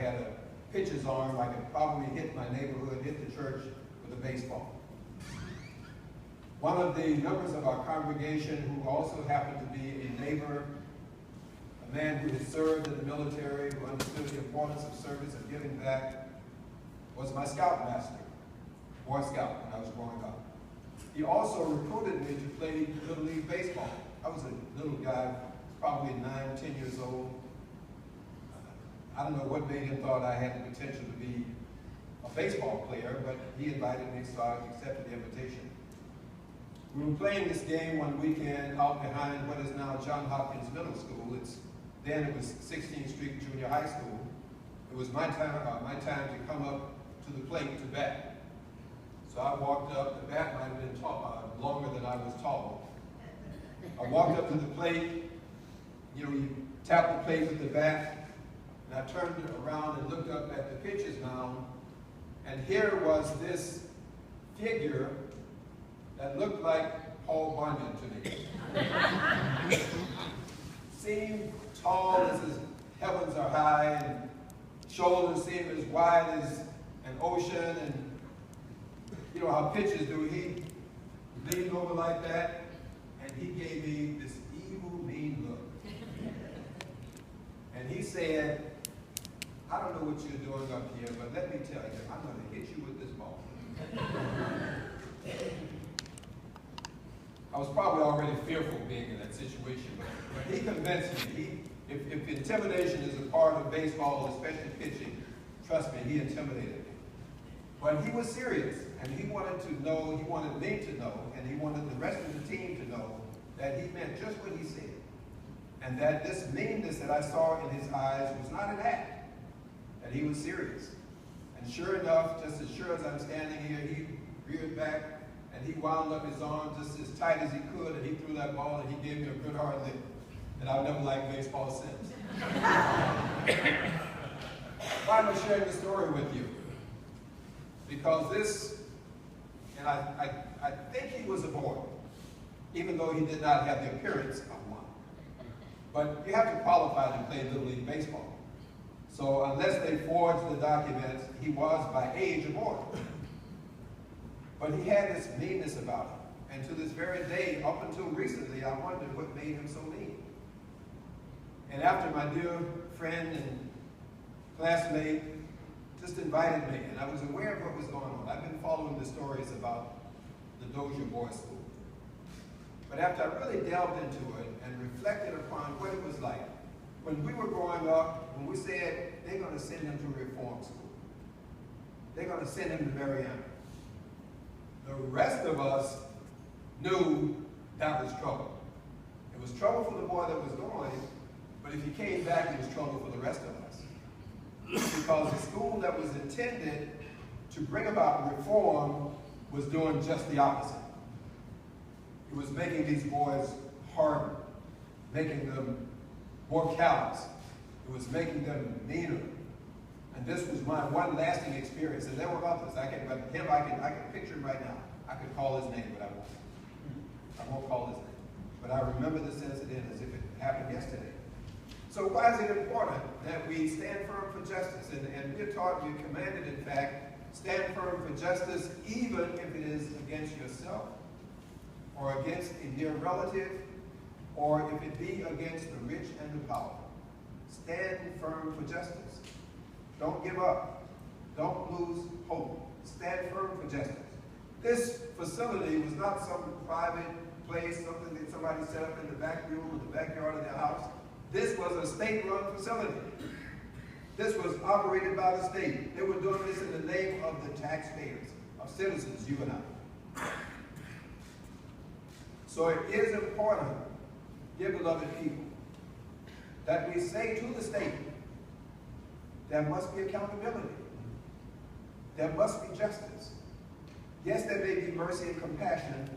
had a pitcher's arm. I could probably hit my neighborhood, hit the church with a baseball. One of the members of our congregation who also happened to be a neighbor, a man who had served in the military, who understood the importance of service and giving back, was my scoutmaster, Boy Scout, when I was growing up. He also recruited me to play Little League baseball. I was a little guy, probably 9, 10 years old. I don't know what made him thought I had the potential to be a baseball player, but he invited me, so I accepted the invitation. We were playing this game one weekend out behind what is now John Hopkins Middle School. Then it was 16th Street Junior High School. It was my time to come up to the plate to bat. So I walked up. The bat might have been longer than I was tall. I walked up to the plate. You tap the plate with the bat, and I turned around and looked up at the pitcher's mound, and here was this figure that looked like Paul Bunyan to me. Seemed tall as his heavens are high, and shoulders seemed as wide as an ocean, and you know how pitchers do. He leaned over like that, and he gave me this evil, mean look. And he said, I don't know what you're doing up here, but let me tell you, I'm going to hit you with this ball. I was probably already fearful being in that situation, but he convinced me. If intimidation is a part of baseball, especially pitching, trust me, he intimidated me. But he was serious, and he wanted to know, he wanted me to know, and he wanted the rest of the team to know that he meant just what he said. And that this meanness that I saw in his eyes was not an act, that he was serious. And sure enough, just as sure as I'm standing here, he reared back, and he wound up his arm just as tight as he could, and he threw that ball, and he gave me a good hard lick. And I've never liked baseball since. Why am I sharing this story with you? Because this, and I think he was a boy, even though he did not have the appearance of one. But you have to qualify to play Little League baseball. So unless they forged the documents, he was by age a boy. But he had this meanness about him. And to this very day, up until recently, I wondered what made him so mean. And after my dear friend and classmate just invited me, and I was aware of what was going on. I've been following the stories about the Dozier Boys School. But after I really delved into it and reflected upon what it was like, when we were growing up, when we said they're going to send him to reform school, they're going to send him to Mariana, the rest of us knew that was trouble. It was trouble for the boy that was going, but if he came back, it was trouble for the rest of us. Because the school that was intended to bring about reform was doing just the opposite. It was making these boys harder, making them more callous. It was making them meaner. And this was my one lasting experience. And there were others. I can picture him right now. I could call his name, but I won't. I won't call his name. But I remember this incident as if it happened yesterday. So why is it important that we stand firm for justice? And we're taught, we're commanded, in fact, stand firm for justice even if it is against yourself, or against a near relative, or if it be against the rich and the powerful. Stand firm for justice. Don't give up. Don't lose hope. Stand firm for justice. This facility was not some private place, something that somebody set up in the back room or the backyard of their house. This was a state-run facility. This was operated by the state. They were doing this in the name of the taxpayers, of citizens, you and I. So it is important, dear beloved people, that we say to the state, there must be accountability. There must be justice. Yes, there may be mercy and compassion,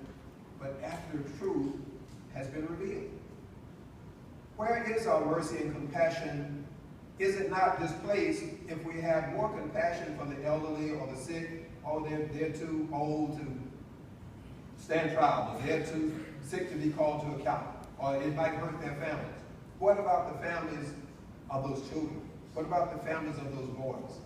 but after truth has been revealed. Where is our mercy and compassion? Is it not displaced if we have more compassion for the elderly or the sick? Oh, they're too old to stand trial, or they're too sick to be called to account, or it might hurt their families. What about the families of those children? What about the families of those boys?